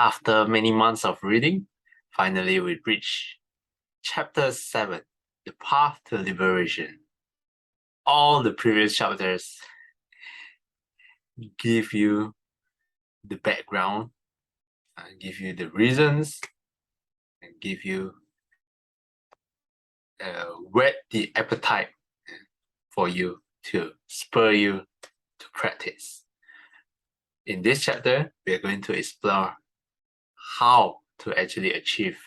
After many months of reading, finally we reach chapter 7, The Path to Liberation. All the previous chapters give you the background, give you the reasons, and give you whet the appetite for you to spur you to practice. In this chapter, we are going to explore how to actually achieve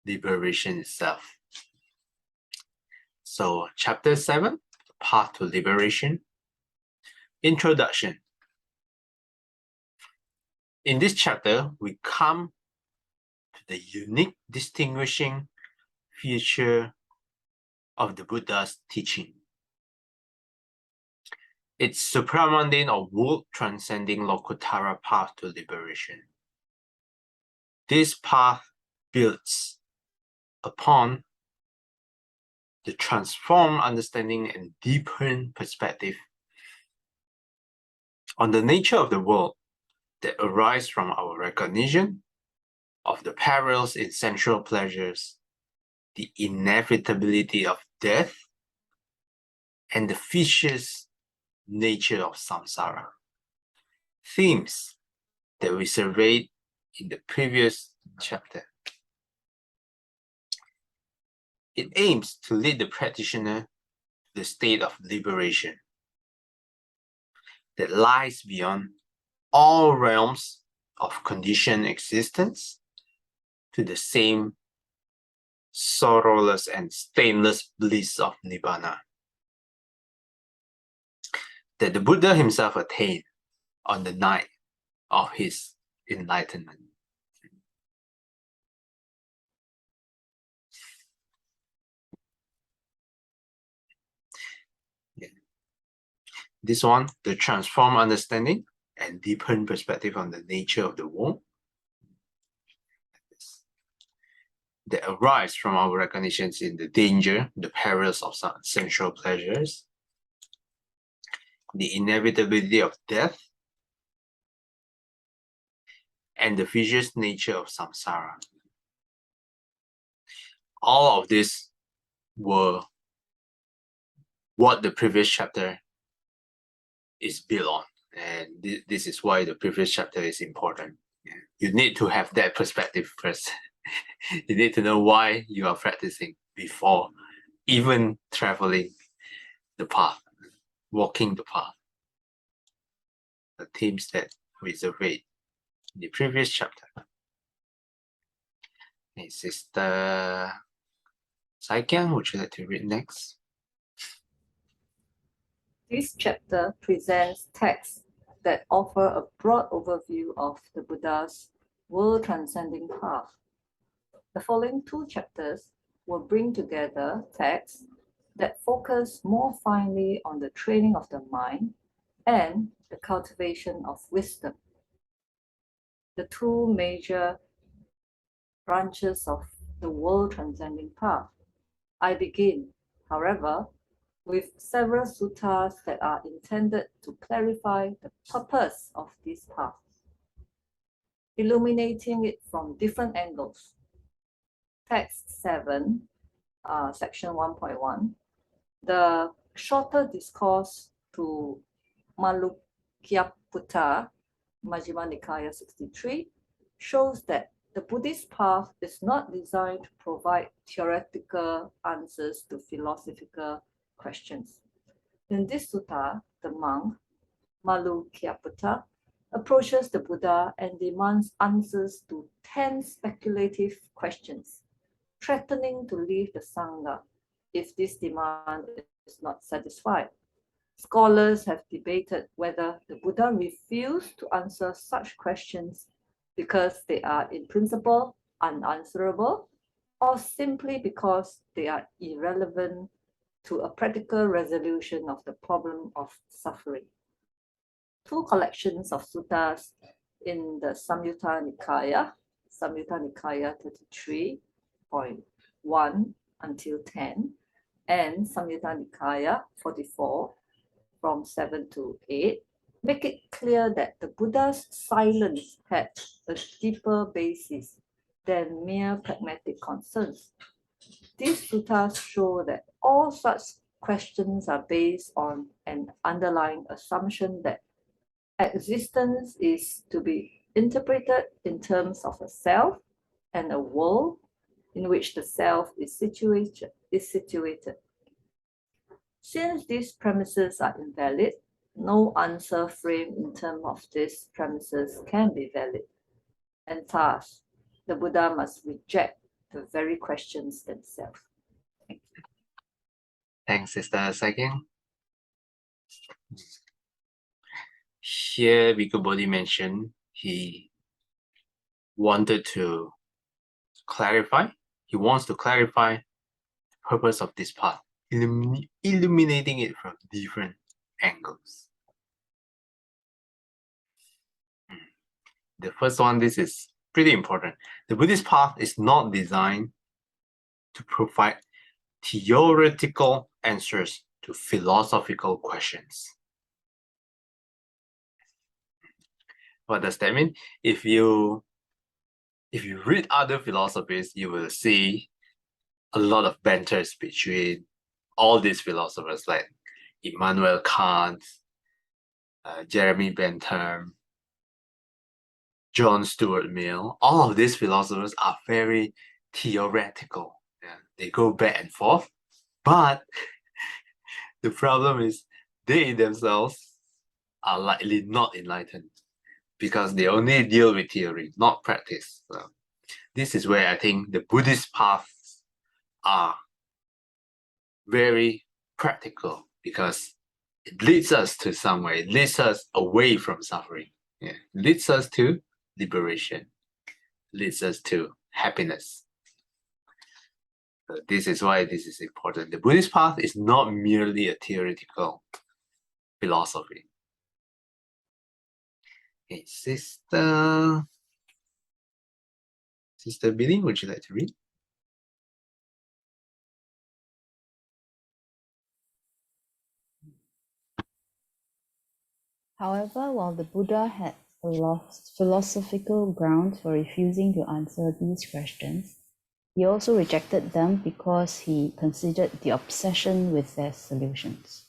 liberation itself. So, chapter 7, The Path to Liberation. Introduction. In this chapter, we come to the unique distinguishing feature of the Buddha's teaching. Its supramundane or world-transcending Lokuttara path to liberation. This path builds upon the transformed understanding and deepened perspective on the nature of the world that arise from our recognition of the perils in sensual pleasures, the inevitability of death, and the vicious nature of samsara. Themes that we surveyed in the previous chapter. It aims to lead the practitioner to the state of liberation that lies beyond all realms of conditioned existence to the same sorrowless and stainless bliss of Nibbana that the Buddha himself attained on the night of his enlightenment. This one, the transformed understanding and deepened perspective on the nature of the world that arise from our recognitions in the danger, the perils of sensual pleasures, the inevitability of death, and the vicious nature of samsara. All of this were what the previous chapter is built on, and this is why the previous chapter is important. You need to have that perspective first. You need to know why you are practicing before even traveling the path, walking the path. The themes that we surveyed in the previous chapter. Hey, Sister Saikyang, would you like to read next? This chapter presents texts that offer a broad overview of the Buddha's world-transcending path. The following two chapters will bring together texts that focus more finely on the training of the mind and the cultivation of wisdom. The two major branches of the world-transcending path. I begin, however, with several suttas that are intended to clarify the purpose of this path, illuminating it from different angles. Text 7, section 1.1, the shorter discourse to Malukyaputta, Majjhima Nikaya 63, shows that the Buddhist path is not designed to provide theoretical answers to philosophical questions. In this sutta, the monk, Malukyaputta, approaches the Buddha and demands answers to 10 speculative questions, threatening to leave the Sangha if this demand is not satisfied. Scholars have debated whether the Buddha refused to answer such questions because they are in principle unanswerable, or simply because they are irrelevant to a practical resolution of the problem of suffering. Two collections of suttas in the Samyutta Nikaya 33.1 until 10, and Samyutta Nikaya 44 from 7 to 8 make it clear that the Buddha's silence had a deeper basis than mere pragmatic concerns. These suttas show that all such questions are based on an underlying assumption that existence is to be interpreted in terms of a self and a world in which the self is situated. Since these premises are invalid, no answer framed in terms of these premises can be valid. And thus, the Buddha must reject the very questions themselves. Thank you. Thanks, Sister Second. Here, Bhikkhu Bodhi mentioned he wanted to clarify. He wants to clarify the purpose of this path, illuminating it from different angles. The first one, this is pretty important. The Buddhist path is not designed to provide theoretical answers to philosophical questions. What does that mean? If you read other philosophies, you will see a lot of banters between all these philosophers like Immanuel Kant, Jeremy Bentham, John Stuart Mill. All of these philosophers are very theoretical. Yeah? They go back and forth, but the problem is they themselves are likely not enlightened because they only deal with theory, not practice. So this is where I think the Buddhist paths are very practical because it leads us to somewhere. It leads us away from suffering. Yeah. It leads us to liberation. It leads us to happiness. So this is why this is important. The Buddhist path is not merely a theoretical philosophy. Okay, Sister Billy, would you like to read? However, while the Buddha had philosophical grounds for refusing to answer these questions, he also rejected them because he considered the obsession with their solutions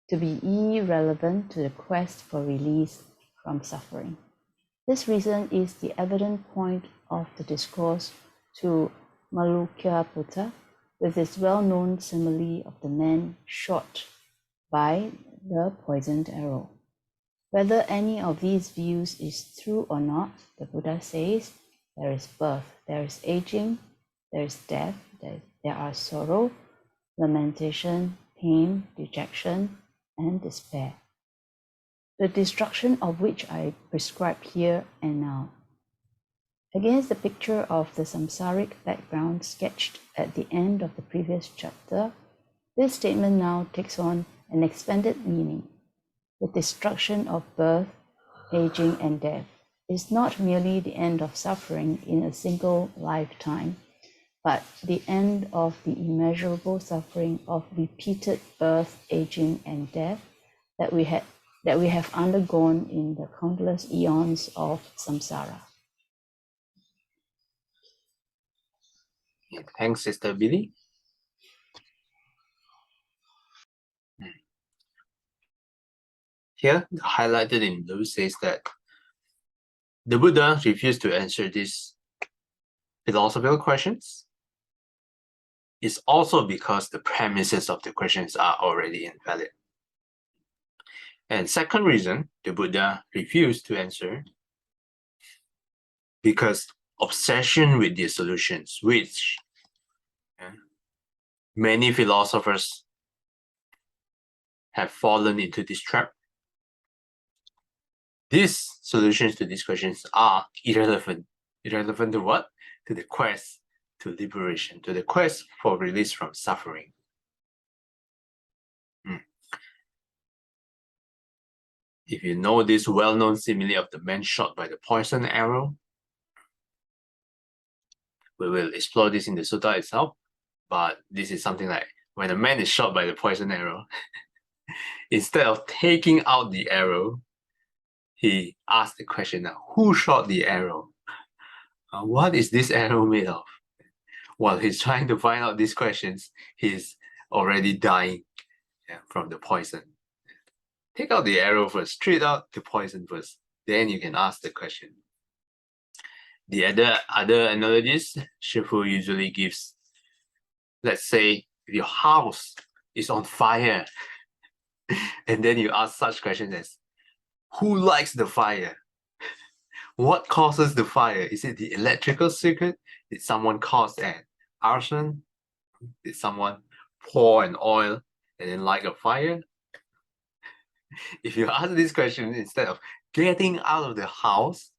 to be irrelevant to the quest for release from suffering. This reason is the evident point of the discourse to Malukyaputta, with its well-known simile of the man shot by the poisoned arrow. Whether any of these views is true or not, the Buddha says, there is birth, there is aging, there is death, there are sorrow, lamentation, pain, dejection, and despair, the destruction of which I prescribe here and now. Against the picture of the samsaric background sketched at the end of the previous chapter, this statement now takes on an expanded meaning. The destruction of birth, aging, and death is not merely the end of suffering in a single lifetime, but the end of the immeasurable suffering of repeated birth, aging, and death that we have undergone in the countless eons of samsara. Yeah, thanks, Sister Billy. Here, highlighted in blue, says that the Buddha refused to answer these philosophical questions. It's also because the premises of the questions are already invalid. And second reason, the Buddha refused to answer because obsession with the solutions, which many philosophers have fallen into this trap. These solutions to these questions are irrelevant. Irrelevant to what? To the quest to liberation, to the quest for release from suffering. If you know this well-known simile of the man shot by the poison arrow, we will explore this in the sutta itself, but this is something like when a man is shot by the poison arrow, Instead of taking out the arrow, he asked the question now, who shot the arrow? What is this arrow made of? While he's trying to find out these questions, he's already dying from the poison. Take out the arrow first, treat out the poison first. Then you can ask the question. The other analogies Shifu usually gives, let's say your house is on fire, and then you ask such questions as, who lights the fire? What causes the fire? Is it the electrical circuit? Did someone cause an arson? Did someone pour an oil and then light a fire? If you ask this question instead of getting out of the house,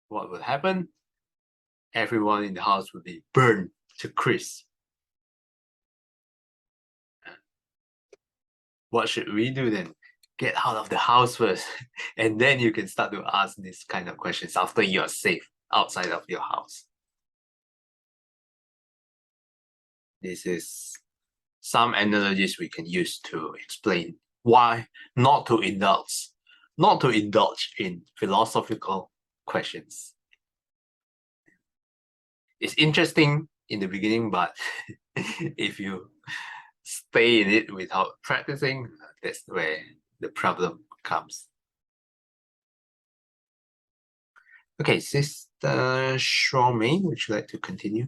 what will happen? Everyone in the house will be burned to crisp. What should we do then? Get out of the house first, and then you can start to ask these kind of questions after you are safe outside of your house. This is some analogies we can use to explain why not to indulge in philosophical questions. It's interesting in the beginning, but if you stay in it without practicing, that's where the problem comes. Okay, Sister Shawmei, would you like to continue?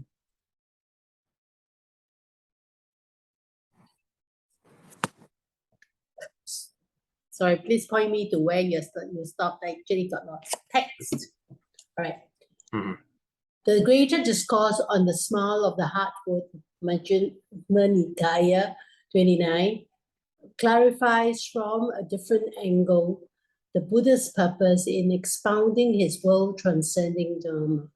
Sorry, please point me to where you stopped. I actually got lost. Text. All right. Mhm. The greater discourse on the smile of the heartwood, Majjhima Nikaya 29, clarifies from a different angle the Buddha's purpose in expounding his world-transcending Dharma.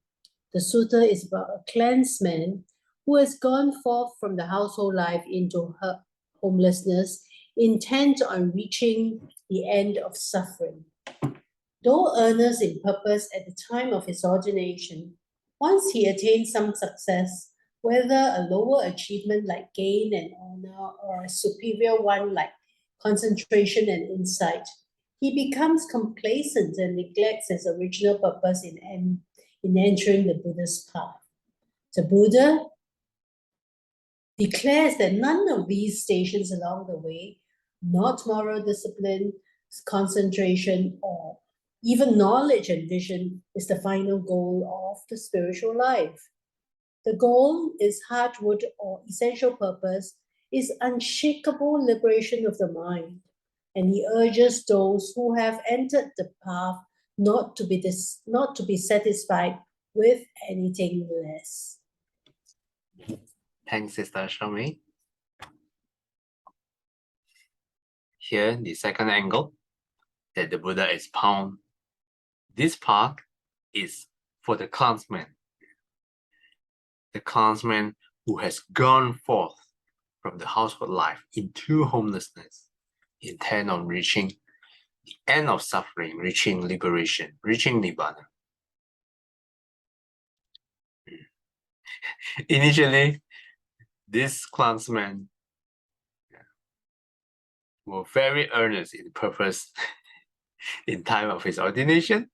The sutta is about a clansman who has gone forth from the household life into homelessness, intent on reaching the end of suffering. Though earnest in purpose at the time of his ordination, once he attains some success, whether a lower achievement like gain and honor or a superior one like concentration and insight, he becomes complacent and neglects his original purpose in entering the Buddha's path. The Buddha declares that none of these stations along the way, not moral discipline, concentration, or even knowledge and vision, is the final goal of the spiritual life. The goal is heartwood or essential purpose, is unshakable liberation of the mind. And he urges those who have entered the path not to be satisfied with anything less. Thanks, Sister Shawmei. Here, the second angle that the Buddha expounds. This path is for the clansman. The clansman who has gone forth from the household life into homelessness, intent on reaching the end of suffering, reaching liberation, reaching Nibbana. Initially, this clansman were very earnest in purpose in time of his ordination.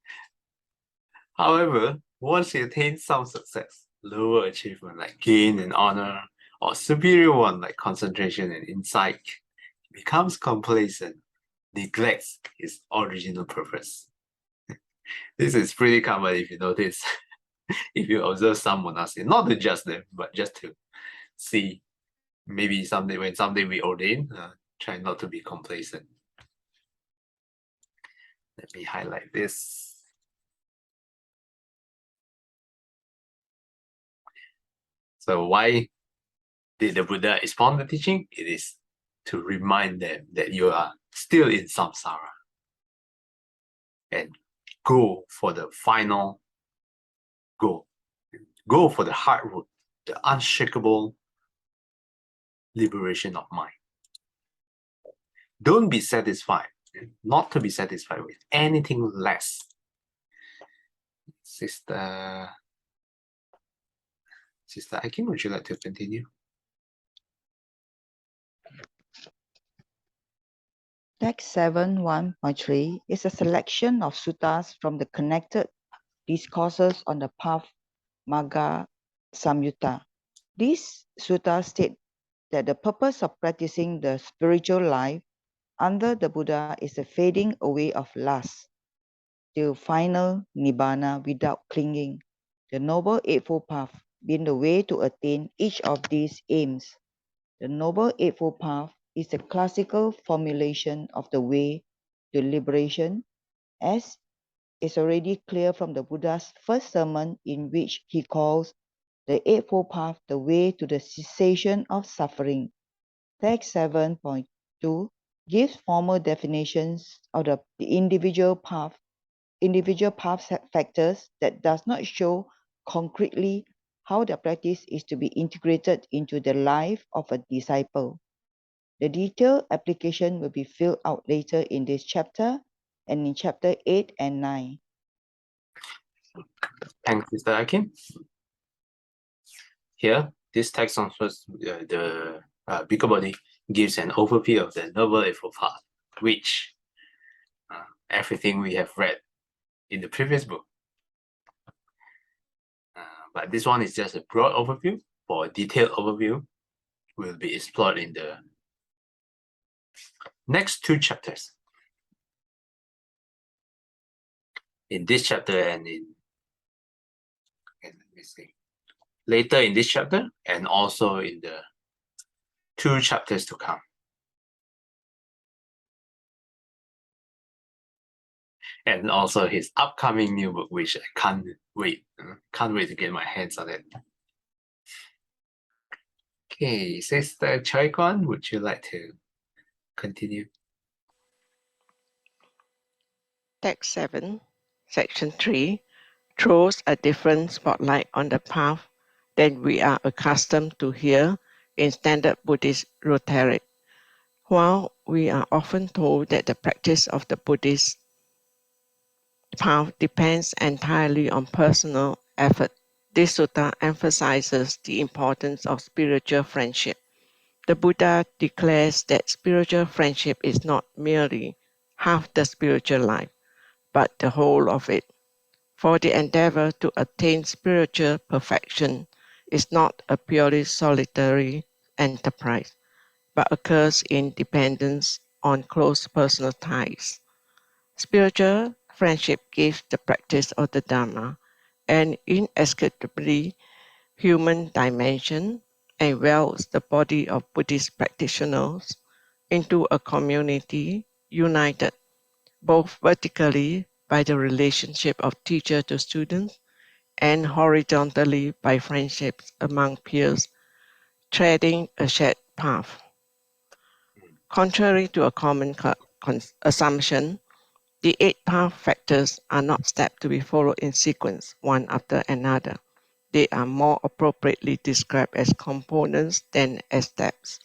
However, once he attained some success, lower achievement like gain and honor, or superior one like concentration and insight, he becomes complacent, neglects his original purpose. This is pretty common if you notice, if you observe some monastics, not to judge them, but just to see maybe someday we ordain, try not to be complacent. Let me highlight this. So why did the Buddha expound the teaching? It is to remind them that you are still in samsara and go for the final goal. Go for the heartwood, the unshakable liberation of mind. Don't be satisfied, not to be satisfied with anything less. Sister Aikin, would you like to continue? Text 7.1.3 is a selection of suttas from the connected Discourses on the Path Magga Samyutta. These suttas state that the purpose of practicing the spiritual life under the Buddha is the fading away of lust till final nibbana without clinging, the Noble Eightfold Path being the way to attain each of these aims. The Noble Eightfold Path is the classical formulation of the way to liberation, as is already clear from the Buddha's first sermon, in which he calls the Eightfold Path the way to the cessation of suffering. Text 7.2 gives formal definitions of the individual path factors that does not show concretely how the practice is to be integrated into the life of a disciple. The detailed application will be filled out later in this chapter and in chapter 8 and 9. Thanks, Mr. Akin. Here, this text on first, the Bhikkhu Bodhi gives an overview of the Noble Eightfold Path, which everything we have read in the previous book. But this one is just a broad overview. For a detailed overview, will be explored in the next two chapters. In this chapter and let me see, later in this chapter and also in the two chapters to come. And also his upcoming new book, which I can't wait to get my hands on it. Okay, Sister Choi Kwan, would you like to continue? Text 7, Section 3 throws a different spotlight on the path than we are accustomed to hear in standard Buddhist rhetoric. While we are often told that the practice of the Buddhist path depends entirely on personal effort, this sutta emphasizes the importance of spiritual friendship. The Buddha declares that spiritual friendship is not merely half the spiritual life, but the whole of it. For the endeavor to attain spiritual perfection is not a purely solitary enterprise, but occurs in dependence on close personal ties. Spiritual friendship gives the practice of the Dharma an inescapably human dimension and welds the body of Buddhist practitioners into a community united both vertically by the relationship of teacher to student and horizontally by friendships among peers treading a shared path. Contrary to a common assumption, the 8 path factors are not steps to be followed in sequence, one after another. They are more appropriately described as components than as steps.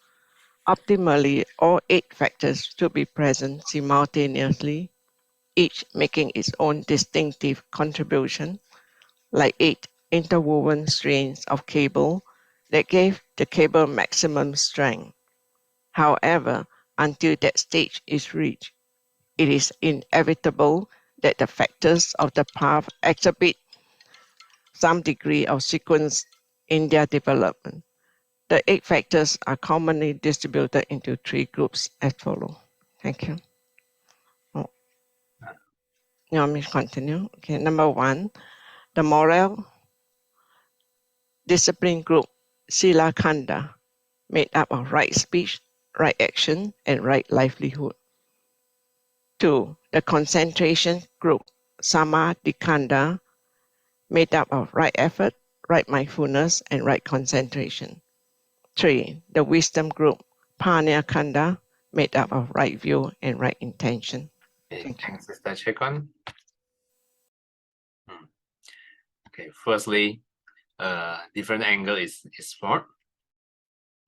Optimally, all 8 factors should be present simultaneously, each making its own distinctive contribution, like 8 interwoven strands of cable that gave the cable maximum strength. However, until that stage is reached, it is inevitable that the factors of the path exhibit some degree of sequence in their development. The 8 factors are commonly distributed into 3 groups as follows. Thank you. Oh. You want me to continue? Okay, number 1, the moral discipline group, Sila Khanda, made up of right speech, right action, and right livelihood. 2, the concentration group, Samadhikhanda, made up of right effort, right mindfulness, and right concentration. 3, the wisdom group, Panya-khanda, made up of right view and right intention. Okay, thanks, Sister Choi Kwan. Okay, firstly, different angle is explored.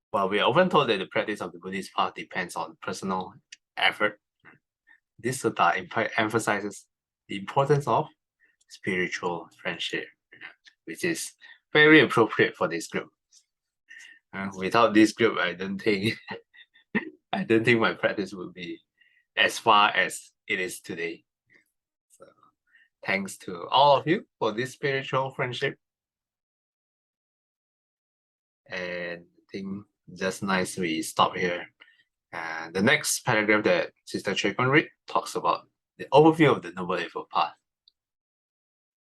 While we are often told that the practice of the Buddhist path depends on personal effort, this sutta emphasizes the importance of spiritual friendship, which is very appropriate for this group. Without this group, I don't think my practice would be as far as it is today. So thanks to all of you for this spiritual friendship. And I think just nice we stop here. And the next paragraph that Sister Chekon read talks about the overview of the Noble Eightfold Path,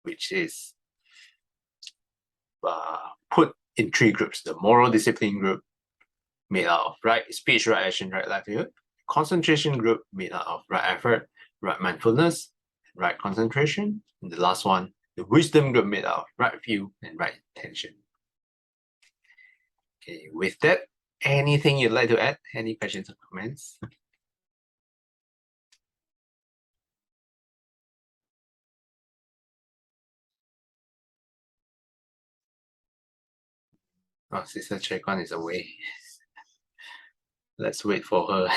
which is put in 3 groups: the moral discipline group, made out of right speech, right action, right livelihood; concentration group, made out of right effort, right mindfulness, right concentration; and the last one, the wisdom group, made out of right view and right intention. Okay, with that, anything you'd like to add? Any questions or comments? Oh, Sister Chekwan is away. Let's wait for her.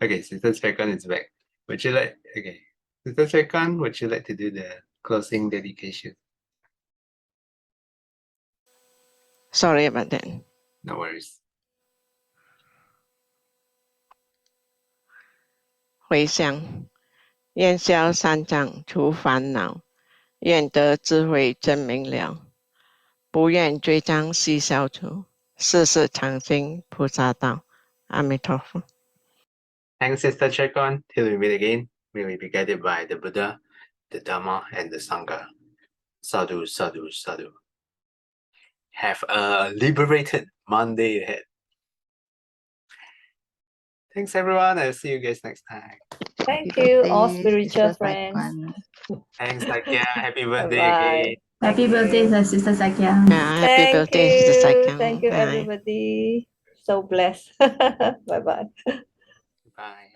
Okay, Sister Chekwan is back. Would you like? Okay, Sister Chekwan, would you like to do the closing dedication? Sorry about that. No worries. 回向，愿消三障除烦恼，愿得智慧真明了，不愿罪障悉消除，世世常行菩萨道。阿弥陀佛。 Thanks, Sister Chekon. Till we meet again, may we be guided by the Buddha, the Dhamma, and the Sangha. Sadhu, sadhu, sadhu. Have a liberated Monday ahead. Thanks, everyone. I'll see you guys next time. Thank you, all Birthday, spiritual Sister friends. Saipan. Thanks, Sakya. Happy birthday Bye-bye. again. Happy birthday, Sister Sakya. Happy Thank birthday, you. Sister Saikang. Thank you, Bye. everybody. So blessed. Bye-bye. Bye.